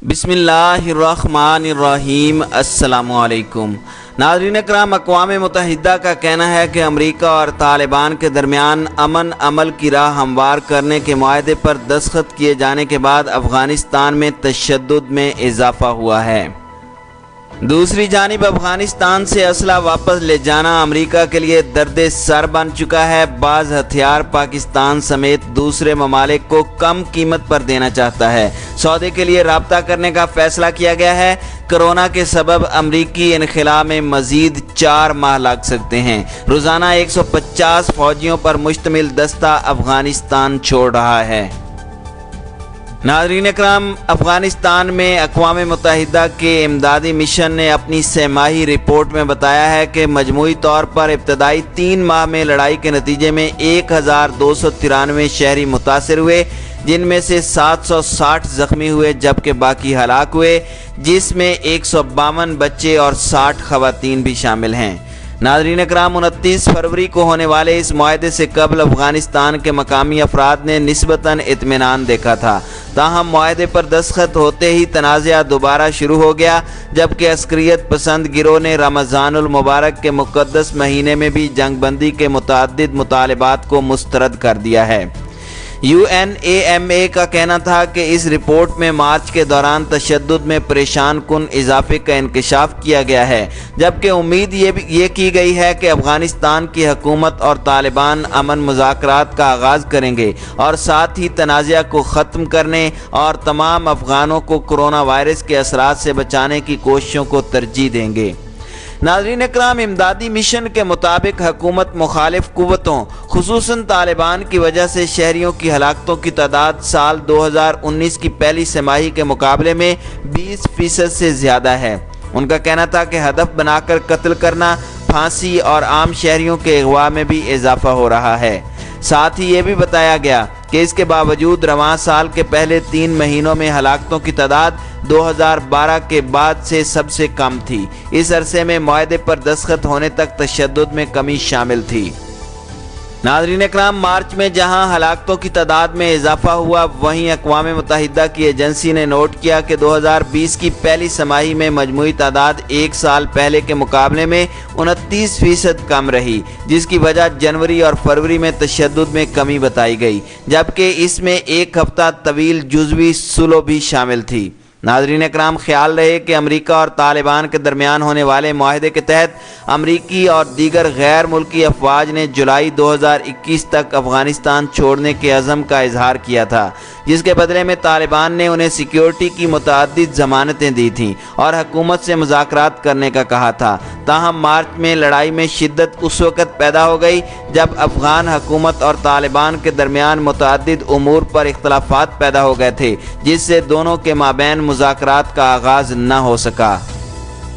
बिस्मिल्लाहिर्रहमानिर्रहीम। अस्सलामु अलैकुम। नाज़रीन कराम, अक़वाम मुत्तहिदा का कहना है कि अमेरिका और तालिबान के दरमियान अमन अमल की राह हमवार करने के मुआहदे पर दस्तखत किए जाने के बाद अफ़गानिस्तान में तशद्दुद में इजाफ़ा हुआ है। दूसरी जानिब अफ़गानिस्तान से असला वापस ले जाना अमेरिका के लिए दर्द सर बन चुका है। बाज़ हथियार पाकिस्तान समेत दूसरे ममालिक को कम कीमत पर देना चाहता है। सौदे के लिए राब्ता करने का फैसला किया गया है। कोरोना के सबब अमरीकी इनखला में मजीद 4 माह लग सकते हैं। रोज़ाना 150 फौजियों पर मुश्तमिल दस्ता अफ़गानिस्तान छोड़ रहा है। नाज़रीन इकराम, अफ़गानिस्तान में अक़वाम मुत्तहिदा के इमदादी मिशन ने अपनी सहमाही रिपोर्ट में बताया है कि मजमूई तौर पर इब्तदाई 3 माह में लड़ाई के नतीजे में 1293 शहरी मुतासिर हुए, जिनमें से 760 ज़ख्मी हुए जबकि बाकी हलाक हुए, जिसमें 152 बच्चे और 60 ख़वातीन भी शामिल हैं। नाज़रीन कराम, 29 फरवरी को होने वाले इस मुआहदे से कबल अफ़गानिस्तान के मकामी अफराद ने निस्बतन इत्मीनान देखा था। ताहम मुआहदे पर दस्तखत होते ही तनाज़ा दोबारा शुरू हो गया, जबकि अस्करियत पसंद गिरोह ने रमज़ानुल मुबारक के मुक़द्दस महीने में भी जंगबंदी के मुतअद्दिद मुतालबात को मुस्तरद कर दिया है। UNAMA का कहना था कि इस रिपोर्ट में मार्च के दौरान तशद्दुद में परेशान कुन इजाफे का इंकशाफ किया गया है, जबकि उम्मीद ये की गई है कि अफ़गानिस्तान की हुकूमत और तालिबान अमन मुज़ाकरात का आगाज़ करेंगे और साथ ही तनाज़ा को ख़त्म करने और तमाम अफ़गानों को कोरोना वायरस के असरात से बचाने की कोशिशों को तरजीह देंगे। नाज़रीन इकराम, इमदादी मिशन के मुताबिक हुकूमत मुखालिफ कुव्वतों खुसूसन तालिबान की वजह से शहरियों की हलाकतों की तादाद साल 2019 की पहली तिमाही के मुकाबले में 20% से ज़्यादा है। उनका कहना था कि हदफ बनाकर कत्ल करना, फांसी और आम शहरियों के अगवा में भी इजाफा हो रहा है। साथ ही ये भी बताया गया कि इसके बावजूद रवां साल के पहले 3 महीनों में हलाकतों की तादाद 2012 के बाद से सबसे कम थी। इस अरसे में मुआहदे पर दस्तखत होने तक तशद्दुद में कमी शामिल थी। नाज़रीन इकराम, मार्च में जहां हलाकतों की तादाद में इजाफा हुआ, वहीं अक़वाम मुत्तहिदा की एजेंसी ने नोट किया कि 2020 की पहली तिमाही में मजमूई तादाद 1 साल पहले के मुकाबले में 29% कम रही, जिसकी वजह जनवरी और फरवरी में तशद्दुद में कमी बताई गई, जबकि इसमें 1 हफ्ता तवील जुज़वी सुलह भी शामिल थी। नाज़रीन इकराम, ख्याल रहे कि अमेरिका और तालिबान के दरमियान होने वाले मुआहदे के तहत अमरीकी और दीगर गैर मुल्की अफवाज ने जुलाई 2021 तक अफ़गानिस्तान छोड़ने के अज़म का इजहार किया था, जिसके बदले में तालिबान ने उन्हें सिक्योरिटी की मुतअद्दिद ज़मानतें दी थीं और हुकूमत से मुज़ाकरात करने का कहा था। ताहम मार्च में लड़ाई में शिद्दत उस वक़्त पैदा हो गई जब अफ़गान हुकूमत और तालिबान के दरमियान मुतअद्दिद उमूर पर इख्तलाफात पैदा हो गए थे, जिससे दोनों के माबैन मुज़ाकरात का आगाज़ न हो सका।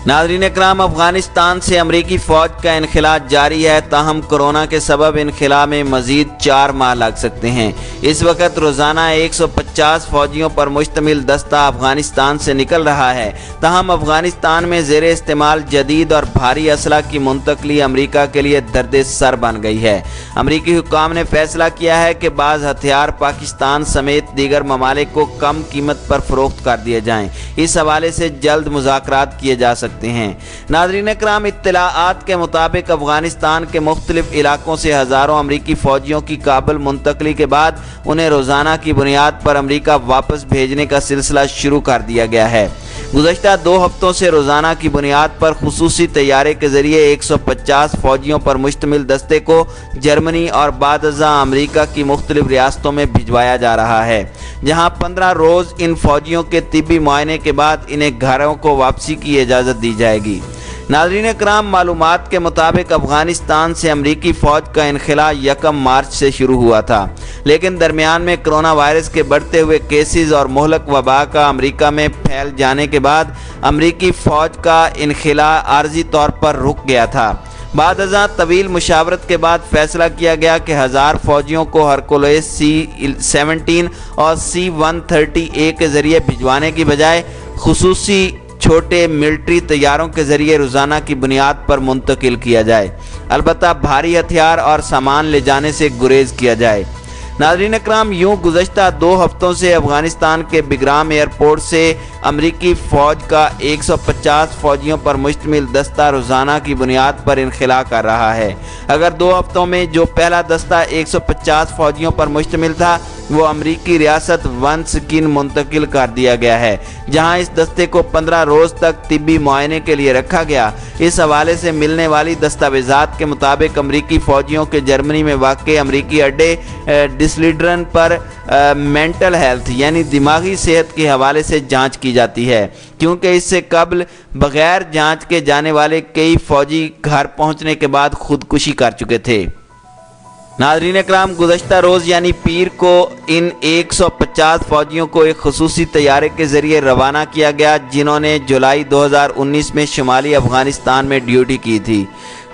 नाज़रीन इकराम, अफ़गानिस्तान से अमरीकी फ़ौज का इनखला जारी है। ताहम कोरोना के सबब इनखला में मज़ीद 4 माह लग सकते हैं। इस वक्त रोज़ाना 150 फ़ौजियों पर मुश्तमिल दस्ता अफ़गानिस्तान से निकल रहा है। ताहम अफ़गानिस्तान में ज़ेर इस्तेमाल जदीद और भारी असला की मुंतकली अमरीका के लिए दर्द सर बन गई है। अमरीकी हुक्काम ने फैसला किया है कि बाज़ हथियार पाकिस्तान समेत दीगर ममालिक को कम कीमत पर फ़रोख्त कर दिए जाएँ। इस हवाले से जल्द मुज़ाकरात किए जा सकते हैं। नाज़रीन इकराम, इत्तलाआत के मुताबिक अफ़गानिस्तान के मुख्तलिफ इलाकों से हज़ारों अमरीकी फ़ौजियों की काबुल मुंतकली के बाद उन्हें रोज़ाना की बुनियाद पर अमरीका वापस भेजने का सिलसिला शुरू कर दिया गया है। गुज़श्ता 2 हफ्तों से रोज़ाना की बुनियाद पर खुसूसी तैयारे के ज़रिए 150 फ़ौजियों पर मुश्तमिल दस्ते को जर्मनी और बादअज़ा अमरीका की मुख्तलिफ रियासतों में भिजवाया जा रहा है, जहाँ 15 रोज़ इन फ़ौजियों के तिब्बी मुआयने के बाद इन्हें घरों को वापसी की इजाज़त दी जाएगी। नाज़रीन इकराम, मालूमात के मुताबिक अफ़गानिस्तान से अमरीकी फ़ौज का इनखला 1 मार्च से शुरू हुआ था, लेकिन दरमियान में कोरोना वायरस के बढ़ते हुए केसेस और मुहलक वबा का अमरीका में फैल जाने के बाद अमरीकी फ़ौज का इनखला आर्जी तौर पर रुक गया था। बादअज़ां तवील मुशावरत के बाद फैसला किया गया कि 1000 फ़ौजियों को हरकुलिस C-17 और C-130A के ज़रिए भिजवाने की बजाय खुसूसी छोटे मिलिट्री तैयारों के ज़रिए रोज़ाना की बुनियाद पर मुंतकिल किया जाए। अलबत्ता भारी हथियार और सामान ले जाने से गुरेज किया जाए। नाज़रीन इकराम, यूँ गुज़श्ता 2 हफ्तों से अफ़गानिस्तान के बिग्राम एयरपोर्ट से अमरीकी फ़ौज का 150 फ़ौजियों पर मुश्तमिल दस्ता रोज़ाना की बुनियाद पर इनखला कर रहा है। अगर 2 हफ्तों में जो पहला दस्ता 150 फ़ौजियों पर मुश्तमिल था वो अमरीकी रियासत वनस्किन मुंतकिल कर दिया गया है, जहां इस दस्ते को 15 रोज़ तक तिब्बी मुआयने के लिए रखा गया। इस हवाले से मिलने वाली दस्तावेज़ात के मुताबिक अमरीकी फ़ौजियों के जर्मनी में वाक़ अमरीकी अड्डे डिसलिडरन पर मेंटल हेल्थ यानी दिमागी सेहत के हवाले से जांच की जाती है, क्योंकि इससे कबल बगैर जांच के जाने वाले कई फ़ौजी घर पहुंचने के बाद खुदकुशी कर चुके थे। नाज़रीन इकराम, गुज़श्ता रोज़ यानी पीर को इन 150 फ़ौजियों को एक ख़ुसूसी तैयारे के ज़रिए रवाना किया गया, जिन्होंने जुलाई 2019 में शुमाली अफ़गानिस्तान में ड्यूटी की थी।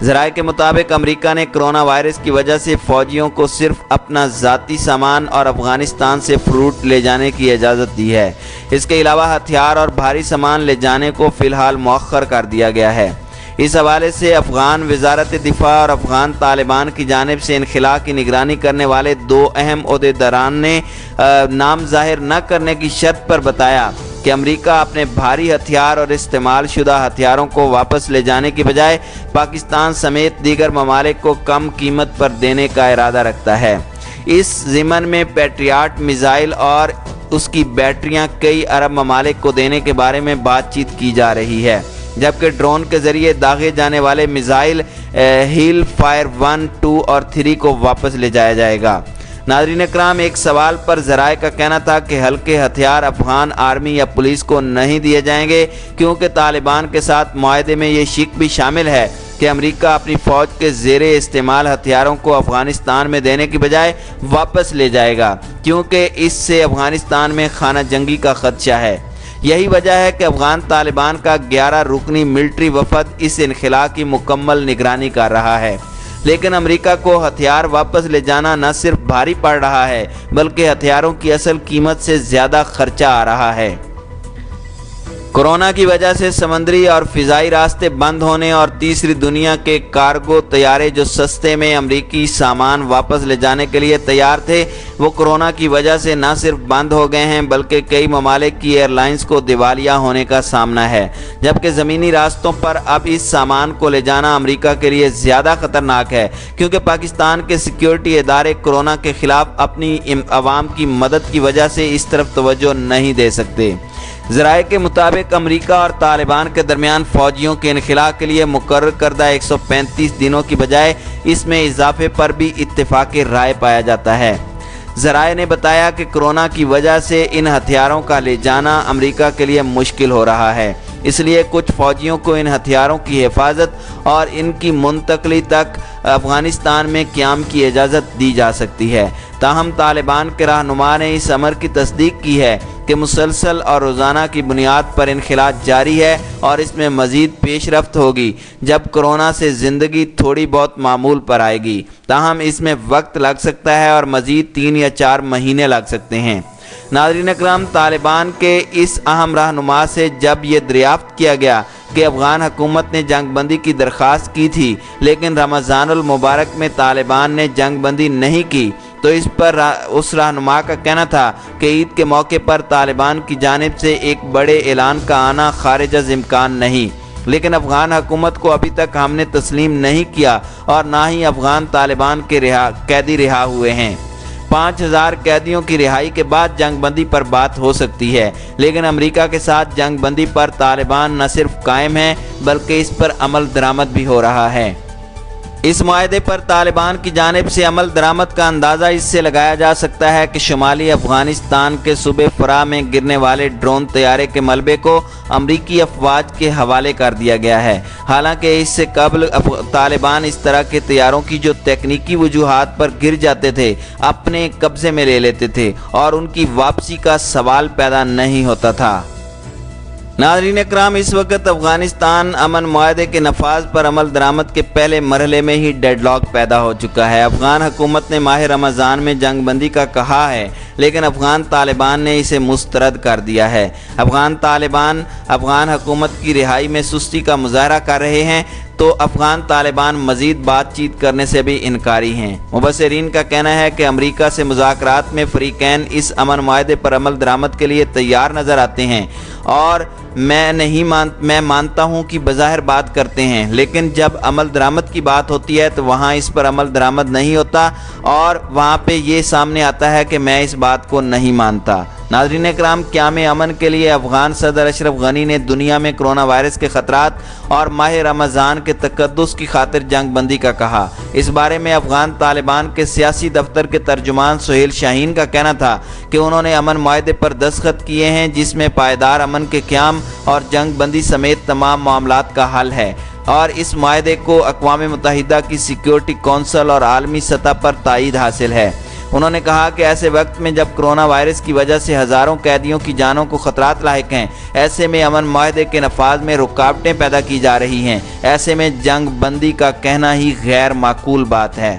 ज़राए के मुताबिक अमेरिका ने कोरोना वायरस की वजह से फ़ौजियों को सिर्फ अपना ज़ाती सामान और अफ़गानिस्तान से फ्रूट ले जाने की इजाज़त दी है। इसके अलावा हथियार और भारी सामान ले जाने को फ़िलहाल मौख़र कर दिया गया है। इस हवाले से अफ़गान वज़ारत दिफ़ा और अफ़गान तालिबान की जानिब से इनखला की निगरानी करने वाले 2 अहम ओहदेदारान ने नाम ज़ाहिर न करने की शर्त पर बताया कि अमेरिका अपने भारी हथियार और इस्तेमाल शुदा हथियारों को वापस ले जाने की बजाय पाकिस्तान समेत दीगर ममालिक को कम कीमत पर देने का इरादा रखता है। इस ज़िमन में पैट्रियट मिसाइल और उसकी बैटरियां कई अरब ममालिक को देने के बारे में बातचीत की जा रही है, जबकि ड्रोन के ज़रिए दागे जाने वाले मिसाइल हिल फायर 1, 2 और 3 को वापस ले जाया जाएगा। नाज़रीन इकराम, एक सवाल पर ज़राए का कहना था कि हल्के हथियार अफ़गान आर्मी या पुलिस को नहीं दिए जाएंगे, क्योंकि तालिबान के साथ मुआहदे में ये शिक भी शामिल है कि अमेरिका अपनी फ़ौज के ज़ेरे इस्तेमाल हथियारों को अफ़गानिस्तान में देने की बजाय वापस ले जाएगा, क्योंकि इससे अफ़गानिस्तान में खाना जंगी का ख़दशा है। यही वजह है कि अफ़गान तालिबान का 11 रुकनी मिलिट्री वफद इस इनखला की मुकम्मल निगरानी कर रहा है। लेकिन अमेरिका को हथियार वापस ले जाना न सिर्फ भारी पड़ रहा है, बल्कि हथियारों की असल कीमत से ज़्यादा खर्चा आ रहा है। कोरोना की वजह से समंदरी और फ़िज़ाई रास्ते बंद होने और तीसरी दुनिया के कार्गो तैयारे जो सस्ते में अमरीकी सामान वापस ले जाने के लिए तैयार थे, वो कोरोना की वजह से न सिर्फ बंद हो गए हैं, बल्कि कई ममालिक की एयरलाइंस को दिवालिया होने का सामना है। जबकि ज़मीनी रास्तों पर अब इस सामान को ले जाना अमरीका के लिए ज़्यादा ख़तरनाक है, क्योंकि पाकिस्तान के सिक्योरिटी इदारे कोरोना के ख़िलाफ़ अपनी आवाम की मदद की वजह से इस तरफ तवज्जो नहीं दे सकते। ज़राए के मुताबिक अमेरिका और तालिबान के दरमियान फ़ौजियों के इनखला के लिए मुकर्रर करदा 135 दिनों की बजाय इसमें इजाफे पर भी इत्तेफाक़ राय पाया जाता है। ज़राए ने बताया कि कोरोना की वजह से इन हथियारों का ले जाना अमेरिका के लिए मुश्किल हो रहा है, इसलिए कुछ फ़ौजियों को इन हथियारों की हिफाजत और इनकी मुंतकली तक अफ़गानिस्तान में क़याम की इजाज़त दी जा सकती है। ताहम तालिबान के रहनुमा ने इस अमर की तस्दीक की है कि मुसलसल और रोज़ाना की बुनियाद पर इनखला जारी है और इसमें मज़ीद पेशरफ्त होगी जब कोरोना से ज़िंदगी थोड़ी बहुत मामूल पर आएगी। ताहम इसमें वक्त लग सकता है और मज़ीद 3 या 4 महीने लग सकते हैं। नाज़रीन इकराम, तालिबान के इस अहम रहनुमा से जब ये दरियाफ्त किया गया कि अफ़गान हुकूमत ने जंगबंदी की दरख्वास्त की थी, लेकिन रमज़ानुल मुबारक में तालिबान ने जंगबंदी नहीं की, तो इस पर उस रहनुमा का कहना था कि ईद के मौके पर तालिबान की जानिब से एक बड़े ऐलान का आना खारिज अज़ इम्कान नहीं। लेकिन अफ़गान हुकूमत को अभी तक हमने तस्लीम नहीं किया और ना ही अफ़गान तालिबान के कैदी रिहा हुए हैं। 5000 कैदियों की रिहाई के बाद जंगबंदी पर बात हो सकती है, लेकिन अमेरिका के साथ जंगबंदी पर तालिबान न सिर्फ कायम है बल्कि इस पर अमल दरामद भी हो रहा है। इस मुआहदे पर तालिबान की जानिब से अमल दरामद का अंदाज़ा इससे लगाया जा सकता है कि शुमाली अफ़गानिस्तान के सूबे फ़रा में गिरने वाले ड्रोन तैयारे के मलबे को अमरीकी अफवाज के हवाले कर दिया गया है। हालांकि इससे कबल तालिबान इस तरह के तैयारों की जो तकनीकी वजूहात पर गिर जाते थे अपने कब्ज़े में ले लेते थे और उनकी वापसी का सवाल पैदा नहीं होता था। नाज़रीन इकराम, इस वक्त अफ़गानिस्तान अमन मुआहदे के नफाज पर अमल दरामद के पहले मरहले में ही डेडलॉक पैदा हो चुका है। अफ़गान हुकूमत ने माह रमज़ान में जंगबंदी का कहा है, लेकिन अफ़गान तालिबान ने इसे मुस्तरद कर दिया है। अफ़गान तालिबान अफ़गान हुकूमत की रिहाई में सुस्ती का मुज़ाहरा कर रहे हैं। तो अफगान तालिबान मजीद बातचीत करने से भी इनकारी हैं। मुबस्सिरीन का कहना है कि अमेरिका से मुज़ाकरात में फ़रीक़ैन इस अमन मुआहदे पर अमल दरामद के लिए तैयार नज़र आते हैं और मैं मानता हूं कि बज़ाहिर बात करते हैं, लेकिन जब अमल दरामद की बात होती है तो वहां इस पर अमल दरामद नहीं होता और वहां पे ये सामने आता है कि मैं इस बात को नहीं मानता। नाज़रीन इकराम, क़याम अमन के लिए अफ़गान सदर अशरफ गनी ने दुनिया में कोरोना वायरस के ख़तरात और माह रमज़ान के तक़द्दुस की खातिर जंग बंदी का कहा। इस बारे में अफ़गान तालिबान के सियासी दफ्तर के तर्जुमान सुहेल शाहीन का कहना था कि उन्होंने अमन मुआहदे पर दस्तखत किए हैं जिसमें पायदार अमन के क़याम और जंग बंदी समेत तमाम मामलात का हल है और इस मुआहदे को अक़वाम मुत्तहिदा की सिक्योरिटी कौंसिल और आलमी सतह पर तायीद हासिल है। उन्होंने कहा कि ऐसे वक्त में जब कोरोना वायरस की वजह से हज़ारों कैदियों की जानों को ख़तरात लाहिक हैं, ऐसे में अमन मुआहदे के नफाज में रुकावटें पैदा की जा रही हैं। ऐसे में जंग बंदी का कहना ही गैर माकूल बात है।